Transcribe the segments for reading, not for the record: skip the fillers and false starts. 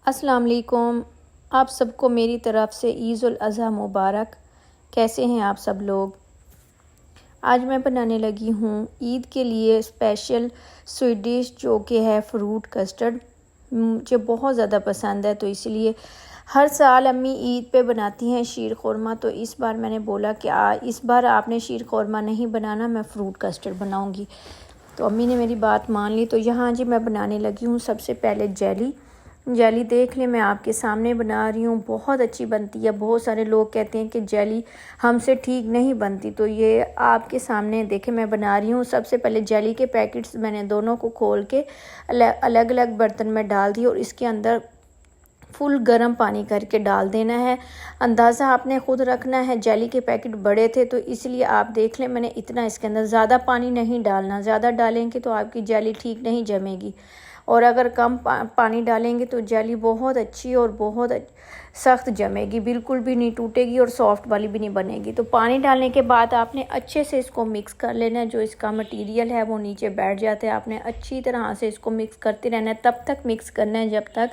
अस्सलाम वालेकुम। आप सबको मेरी तरफ़ से ईद उल अज़हा मुबारक। कैसे हैं आप सब लोग? आज मैं बनाने लगी हूँ ईद के लिए स्पेशल स्वीट डिश जो कि है फ्रूट कस्टर्ड। मुझे बहुत ज़्यादा पसंद है, तो इसलिए हर साल अम्मी ईद पे बनाती हैं शीर खुरमा। तो इस बार मैंने बोला कि इस बार आपने शीर खुरमा नहीं बनाना, मैं फ़्रूट कस्टर्ड बनाऊँगी। तो अम्मी ने मेरी बात मान ली। तो यहाँ जी मैं बनाने लगी हूँ। सबसे पहले जेली देख लें, मैं आपके सामने बना रही हूँ। बहुत अच्छी बनती है। बहुत सारे लोग कहते हैं कि जेली हमसे ठीक नहीं बनती, तो ये आपके सामने देखें मैं बना रही हूँ। सबसे पहले जेली के पैकेट्स मैंने दोनों को खोल के अलग अलग बर्तन में डाल दिए और इसके अंदर फुल गर्म पानी करके डाल देना है। अंदाज़ा आपने ख़ुद रखना है। जेली के पैकेट बड़े थे तो इसलिए आप देख लें मैंने इतना इसके अंदर ज़्यादा पानी नहीं डालना। ज़्यादा डालेंगे तो आपकी जेली ठीक नहीं जमेगी, और अगर कम पानी डालेंगे तो जेली बहुत अच्छी और बहुत सख्त जमेगी, बिल्कुल भी नहीं टूटेगी और सॉफ्ट वाली भी नहीं बनेगी। तो पानी डालने के बाद आपने अच्छे से इसको मिक्स कर लेना है। जो इसका मटेरियल है वो नीचे बैठ जाता है। आपने अच्छी तरह से इसको मिक्स करते रहना है। तब तक मिक्स करना है जब तक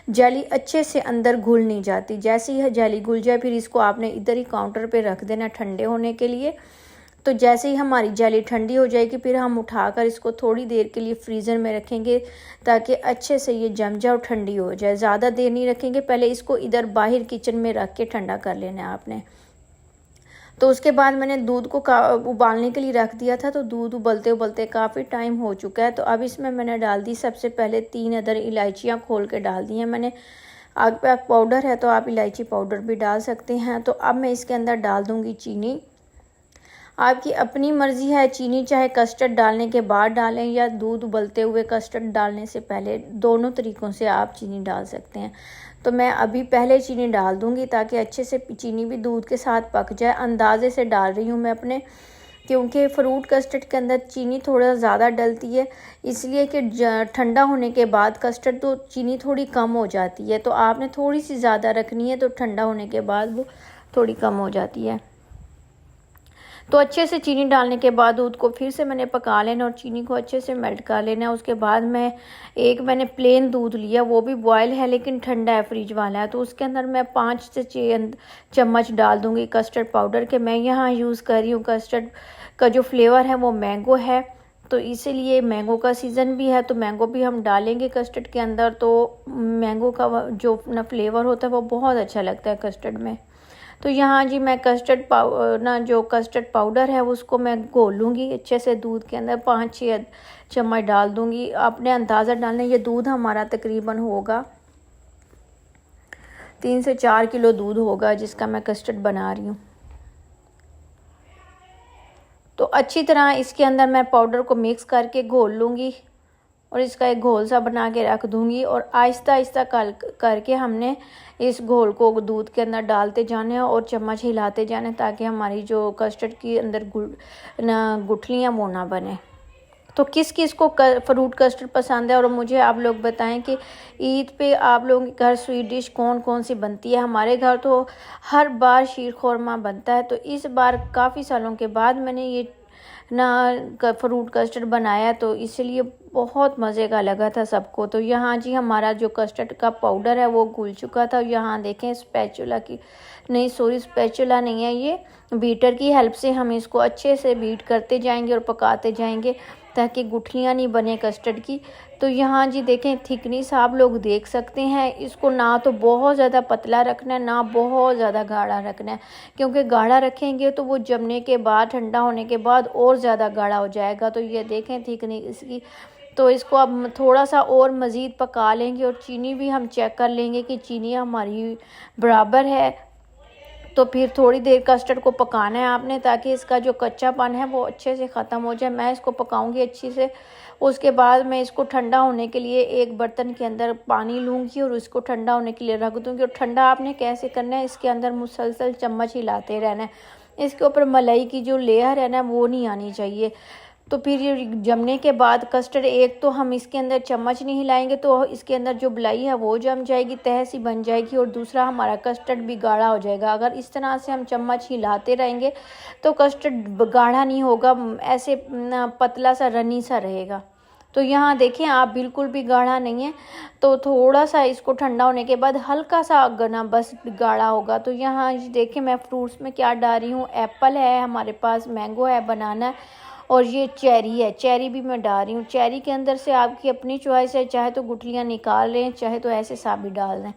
जेली अच्छे से अंदर घुल नहीं जाती। जैसे ही जेली घुल जाए फिर इसको आपने इधर ही काउंटर पे रख देना ठंडे होने के लिए। तो जैसे ही हमारी जेली ठंडी हो जाएगी फिर हम उठाकर इसको थोड़ी देर के लिए फ्रीज़र में रखेंगे ताकि अच्छे से ये जम जाए और ठंडी हो जाए। ज़्यादा देर नहीं रखेंगे। पहले इसको इधर बाहर किचन में रख के ठंडा कर लेना है आपने। तो उसके बाद मैंने दूध को उबालने के लिए रख दिया था। तो दूध उबलते उबलते काफ़ी टाइम हो चुका है। तो अब इसमें मैंने डाल दी सबसे पहले 3 अदर इलायचियाँ खोल के डाल दी हैं मैंने। आग पे पाउडर है तो आप इलायची पाउडर भी डाल सकते हैं। तो अब मैं इसके अंदर डाल दूँगी चीनी। आपकी अपनी मर्ज़ी है, चीनी चाहे कस्टर्ड डालने के बाद डालें या दूध उबलते हुए कस्टर्ड डालने से पहले, दोनों तरीक़ों से आप चीनी डाल सकते हैं। तो मैं अभी पहले चीनी डाल दूँगी ताकि अच्छे से चीनी भी दूध के साथ पक जाए। अंदाज़े से डाल रही हूँ मैं अपने, क्योंकि फ्रूट कस्टर्ड के अंदर चीनी थोड़ा ज़्यादा डलती है, इसलिए कि ठंडा होने के बाद कस्टर्ड तो चीनी थोड़ी कम हो जाती है। तो आपने थोड़ी सी ज़्यादा रखनी है, तो ठंडा होने के बाद वो थोड़ी कम हो जाती है। तो अच्छे से चीनी डालने के बाद दूध को फिर से मैंने पका लेना और चीनी को अच्छे से मेल्ट कर लेना। उसके बाद मैंने प्लेन दूध लिया, वो भी बॉयल है लेकिन ठंडा है, फ्रिज वाला है। तो उसके अंदर मैं 5 से 6 चम्मच डाल दूँगी कस्टर्ड पाउडर के। मैं यहाँ यूज़ कर रही हूँ कस्टर्ड का जो फ्लेवर है वो मैंगो है, तो इसीलिए मैंगो का सीज़न भी है तो मैंगो भी हम डालेंगे कस्टर्ड के अंदर। तो मैंगो का जो ना फ्लेवर होता है वो बहुत अच्छा लगता है कस्टर्ड में। तो यहाँ जी मैं जो कस्टर्ड पाउडर है उसको मैं घोल लूँगी अच्छे से दूध के अंदर। 5-6 चम्मच डाल दूँगी। आपने अंदाज़ा डालना, ये दूध हमारा तकरीबन होगा 3 से 4 किलो दूध होगा जिसका मैं कस्टर्ड बना रही हूँ। तो अच्छी तरह इसके अंदर मैं पाउडर को मिक्स करके घोल लूँगी और इसका एक घोल सा बना के रख दूँगी। और आहिस्ता आहिस्ता करके हमने इस घोल को दूध के अंदर डालते जाना है और चम्मच हिलाते जाना है ताकि हमारी जो कस्टर्ड की अंदर गुठलियाँ वो ना बने। तो किस किस को फ्रूट कस्टर्ड पसंद है और मुझे आप लोग बताएं कि ईद पे आप लोगों के घर स्वीट डिश कौन कौन सी बनती है। हमारे घर तो हर बार शीर खुरमा बनता है। तो इस बार काफ़ी सालों के बाद मैंने ये फ्रूट कस्टर्ड बनाया, तो इसलिए बहुत मज़े का लगा था सबको। तो यहाँ जी हमारा जो कस्टर्ड का पाउडर है वो घुल चुका था। यहाँ देखें स्पैचुला नहीं है, ये बीटर की हेल्प से हम इसको अच्छे से बीट करते जाएंगे और पकाते जाएंगे ताकि गुठलियाँ नहीं बने कस्टर्ड की। तो यहाँ जी देखें थिकनेस आप लोग देख सकते हैं। इसको ना तो बहुत ज़्यादा पतला रखना है ना बहुत ज़्यादा गाढ़ा रखना है, क्योंकि गाढ़ा रखेंगे तो वो जमने के बाद ठंडा होने के बाद और ज़्यादा गाढ़ा हो जाएगा। तो ये देखें थिकनेस इसकी। तो इसको अब थोड़ा सा और मज़ीद पका लेंगे और चीनी भी हम चेक कर लेंगे कि चीनी हमारी बराबर है। तो फिर थोड़ी देर कस्टर्ड को पकाना है आपने ताकि इसका जो कच्चापन है वो अच्छे से ख़त्म हो जाए। मैं इसको पकाऊंगी अच्छी से। उसके बाद मैं इसको ठंडा होने के लिए एक बर्तन के अंदर पानी लूँगी और उसको ठंडा होने के लिए रख दूँगी। और ठंडा आपने कैसे करना है, इसके अंदर मुसलसल चम्मच हिलाते रहना है। इसके ऊपर मलाई की जो लेयर है ना वो नहीं आनी चाहिए। तो फिर ये जमने के बाद कस्टर्ड, एक तो हम इसके अंदर चम्मच नहीं हिलाएंगे तो इसके अंदर जो मलाई है वो जम जाएगी, तह सी बन जाएगी, और दूसरा हमारा कस्टर्ड भी गाढ़ा हो जाएगा। अगर इस तरह से हम चम्मच हिलाते रहेंगे तो कस्टर्ड गाढ़ा नहीं होगा, ऐसे पतला सा रनी सा रहेगा। तो यहाँ देखें आप, बिल्कुल भी गाढ़ा नहीं है। तो थोड़ा सा इसको ठंडा होने के बाद हल्का सा गना बस गाढ़ा होगा। तो यहाँ देखें मैं फ्रूट्स में क्या डाल रही हूँ, एप्पल है हमारे पास, मैंगो है, बनाना है, और ये चेरी है, चेरी भी मैं डाल रही हूँ। चेरी के अंदर से आपकी अपनी चॉइस है, चाहे तो गुठलियाँ निकाल लें, चाहे तो ऐसे साबित डाल दें।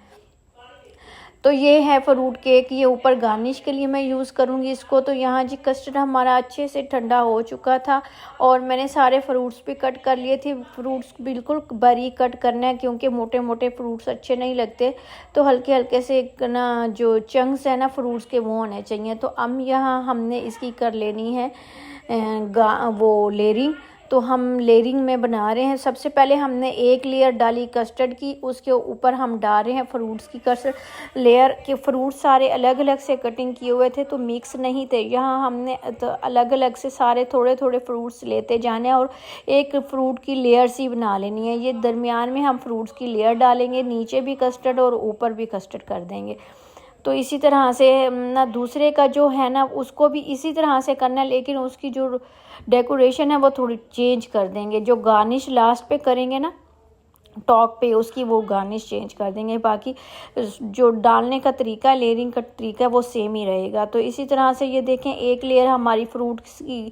तो ये है फ्रूट केक, ये ऊपर गार्निश के लिए मैं यूज़ करूँगी इसको। तो यहाँ जी कस्टर्ड हमारा अच्छे से ठंडा हो चुका था और मैंने सारे फ्रूट्स भी कट कर लिए थे। फ्रूट्स बिल्कुल बारीक कट करना है क्योंकि मोटे मोटे फ्रूट्स अच्छे नहीं लगते। तो हल्के हल्के से ना जो चंक्स है ना फ्रूट्स के वो होने चाहिए। तो अब यहाँ हमने इसकी कर लेनी है वो लेयरिंग। तो हम लेयरिंग में बना रहे हैं। सबसे पहले हमने एक लेयर डाली कस्टर्ड की, उसके ऊपर हम डाल रहे हैं फ्रूट्स की कस्टर्ड लेयर के। फ्रूट्स सारे अलग अलग से कटिंग किए हुए थे तो मिक्स नहीं थे। यहाँ हमने तो अलग अलग से सारे थोड़े थोड़े फ्रूट्स लेते जाने और एक फ्रूट की लेयर सी बना लेनी है। ये दरमियान में हम फ्रूट्स की लेयर डालेंगे, नीचे भी कस्टर्ड और ऊपर भी कस्टर्ड कर देंगे। तो इसी तरह से ना दूसरे का जो है ना उसको भी इसी तरह से करना है, लेकिन उसकी जो डेकोरेशन है वो थोड़ी चेंज कर देंगे। जो गार्निश लास्ट पे करेंगे ना टॉप पे, उसकी वो गार्निश चेंज कर देंगे। बाकी जो डालने का तरीका, लेयरिंग का तरीका वो सेम ही रहेगा। तो इसी तरह से ये देखें एक लेयर हमारी फ्रूट की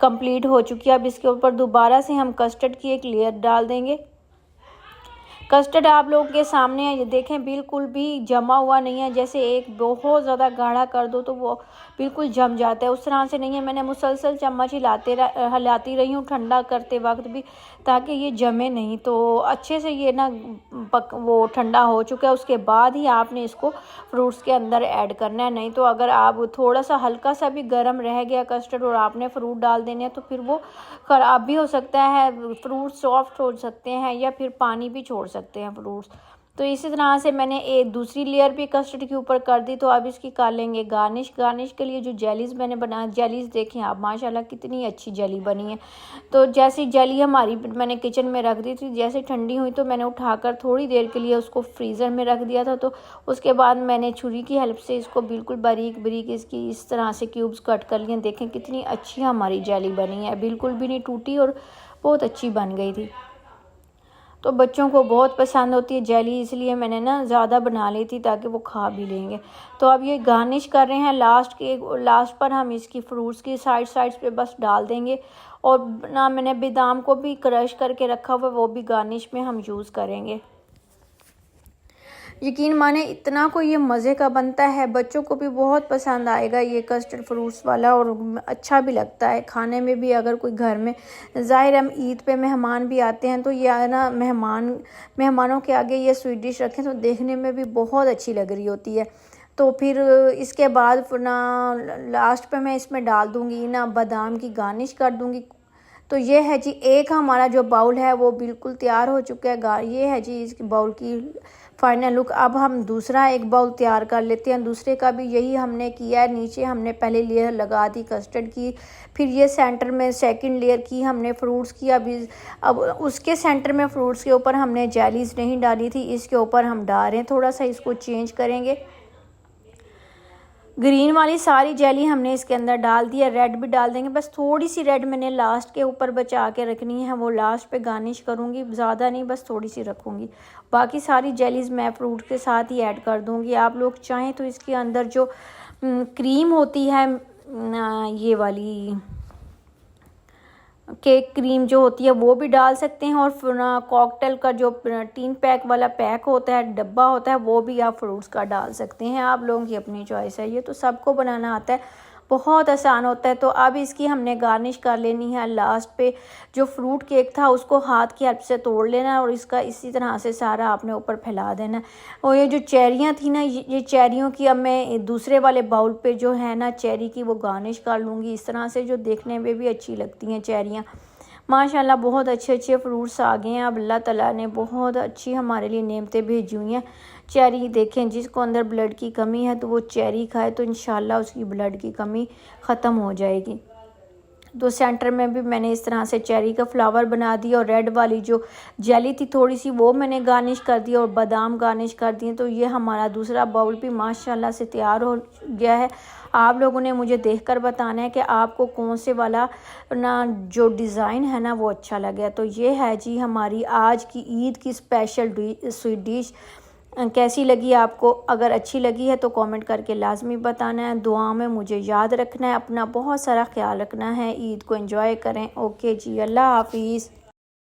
कंप्लीट हो चुकी है। अब इसके ऊपर दोबारा से हम कस्टर्ड की एक लेयर डाल देंगे। कस्टर्ड आप लोगों के सामने है, ये देखें बिल्कुल भी जमा हुआ नहीं है। जैसे एक बहुत ज़्यादा गाढ़ा कर दो तो वो बिल्कुल जम जाता है, उस तरह से नहीं है। मैंने मुसलसल चम्मच हिलाती रही हूँ ठंडा करते वक्त भी, ताकि ये जमे नहीं। तो अच्छे से ये ना वो ठंडा हो चुका है। उसके बाद ही आपने इसको फ्रूट्स के अंदर ऐड करना है। नहीं तो अगर आप थोड़ा सा हल्का सा भी गर्म रह गया कस्टर्ड और आपने फ्रूट डाल देने हैं तो फिर वो ख़राब भी हो सकता है, फ्रूट सॉफ्ट हो सकते हैं या फिर पानी भी छोड़ सकते हैं फ्रूट्स। तो इसी तरह से मैंने एक दूसरी लेयर भी कस्टर्ड के ऊपर कर दी। तो अब इसकी कर लेंगे गार्निश। गार्निश के लिए जो जेलीज़ मैंने बनाया, जेलीज़ देखें आप माशाल्लाह कितनी अच्छी जेली बनी है। तो जैसी जेली हमारी मैंने किचन में रख दी थी, जैसे ठंडी हुई तो मैंने उठाकर थोड़ी देर के लिए उसको फ्रीज़र में रख दिया था। तो उसके बाद मैंने छुरी की हेल्प से इसको बिल्कुल बारीक बारीक इसकी इस तरह से क्यूब्स कट कर लिए। देखें कितनी अच्छी हमारी जेली बनी है, बिल्कुल भी नहीं टूटी और बहुत अच्छी बन गई थी। तो बच्चों को बहुत पसंद होती है जेली, इसलिए मैंने ना ज़्यादा बना ली थी ताकि वो खा भी लेंगे। तो अब ये गार्निश कर रहे हैं। लास्ट पर हम इसकी फ्रूट्स की साइड्स पे बस डाल देंगे। और ना मैंने बादाम को भी क्रश करके रखा हुआ, वो भी गार्निश में हम यूज़ करेंगे। यकीन माने इतना को ये मज़े का बनता है, बच्चों को भी बहुत पसंद आएगा ये कस्टर्ड फ्रूट्स वाला, और अच्छा भी लगता है खाने में भी। अगर कोई घर में, ज़ाहिर हम ईद पे मेहमान भी आते हैं तो ये ना मेहमानों के आगे ये स्वीट डिश रखें तो देखने में भी बहुत अच्छी लग रही होती है। तो फिर इसके बाद ना लास्ट पे मैं इसमें डाल दूँगी ना बादाम की गार्निश कर दूँगी। तो ये है जी एक हमारा जो बाउल है वो बिल्कुल तैयार हो चुका है। ये है जी इस बाउल की फाइनल लुक। अब हम दूसरा एक बाउल तैयार कर लेते हैं। दूसरे का भी यही हमने किया है। नीचे हमने पहले लेयर लगा दी कस्टर्ड की, फिर ये सेंटर में सेकंड लेयर की हमने फ्रूट्स की। अब उसके सेंटर में फ्रूट्स के ऊपर हमने जेलीज़ नहीं डाली थी, इसके ऊपर हम डाल रहे हैं। थोड़ा सा इसको चेंज करेंगे। ग्रीन वाली सारी जेली हमने इसके अंदर डाल दी है, रेड भी डाल देंगे। बस थोड़ी सी रेड मैंने लास्ट के ऊपर बचा के रखनी है, वो लास्ट पे गार्निश करूँगी, ज़्यादा नहीं बस थोड़ी सी रखूँगी। बाकी सारी जेलीज़ मैं फ्रूट के साथ ही ऐड कर दूँगी। आप लोग चाहें तो इसके अंदर जो क्रीम होती है ये वाली केक क्रीम जो होती है वो भी डाल सकते हैं। और कॉकटेल का जो 3 पैक वाला पैक होता है, डब्बा होता है, वो भी आप फ्रूट्स का डाल सकते हैं। आप लोगों की अपनी चॉइस है, ये तो सबको बनाना आता है, बहुत आसान होता है। तो अब इसकी हमने गार्निश कर लेनी है। लास्ट पे जो फ्रूट केक था उसको हाथ की हेल्प से तोड़ लेना और इसका इसी तरह से सारा आपने ऊपर फैला देना। और ये जो चेरियाँ थी ना, ये चेरियों की अब मैं दूसरे वाले बाउल पे जो है ना चेरी की वो गार्निश कर लूँगी इस तरह से, जो देखने में भी अच्छी लगती हैं चेरियाँ। माशाल्लाह बहुत अच्छे अच्छे फ्रूट्स आ गए हैं। अब अल्लाह ताला ने बहुत अच्छी हमारे लिए नेमतें भेजी हुई हैं। चेरी देखें, जिसको अंदर ब्लड की कमी है तो वो चेरी खाए तो इंशाल्लाह उसकी ब्लड की कमी ख़त्म हो जाएगी। तो सेंटर में भी मैंने इस तरह से चेरी का फ्लावर बना दिया और रेड वाली जो जेली थी थोड़ी सी वो मैंने गार्निश कर दी और बादाम गार्निश कर दिए। तो ये हमारा दूसरा बाउल भी माशाल्लाह से तैयार हो गया है। आप लोगों ने मुझे देखकर बताना है कि आपको कौन से वाला ना जो डिज़ाइन है ना वो अच्छा लगे। तो ये है जी हमारी आज की ईद की स्पेशल स्वीट डिश। कैसी लगी आपको? अगर अच्छी लगी है तो कमेंट करके लाजमी बताना है। दुआ में मुझे याद रखना है, अपना बहुत सारा ख्याल रखना है। ईद को एंजॉय करें। ओके जी, अल्लाह हाफिज़।